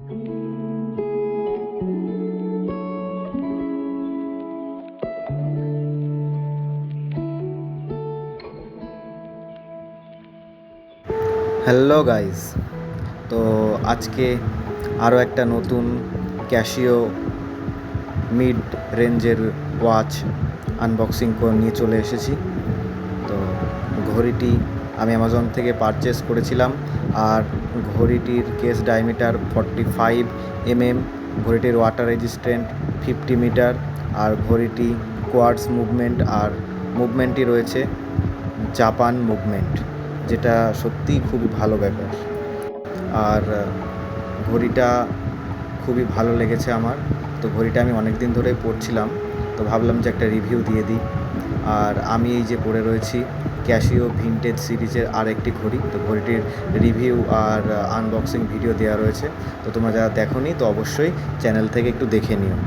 Hello guys, তো আজকে আরও একটা নতুন ক্যাশিও মিড রেঞ্জের ওয়াচ আনবক্সিং করে নিয়ে চলে এসেছি। তো ঘড়িটি আমি অ্যামাজন থেকে পারচেস করেছিলাম, আর ঘড়িটির কেস ডায়ামিটার 45 mm, ঘড়িটির ওয়াটার রেজিস্ট্যান্ট 50 মিটার, আর ঘড়িটি কোয়ার্টজ মুভমেন্ট, আর মুভমেন্টটি রয়েছে জাপান মুভমেন্ট, যেটা সত্যিই খুবই ভালো ব্যাপার। আর ঘড়িটা খুবই ভালো লেগেছে আমার। তো ঘড়িটা আমি অনেক দিন ধরেই পরছিলাম, তো ভাবলাম যে একটা রিভিউ দিয়ে দিই। আর আমি এই যে পরে রয়েছি ক্যাসিও ভিনটেজ সিরিজের আর একটি ঘড়ি। তো ঘড়িটির রিভিউ আর আনবক্সিং ভিডিও দেওয়া রয়েছে, তো তোমরা যারা দেখোনি তো অবশ্যই চ্যানেল থেকে একটু দেখে নিও।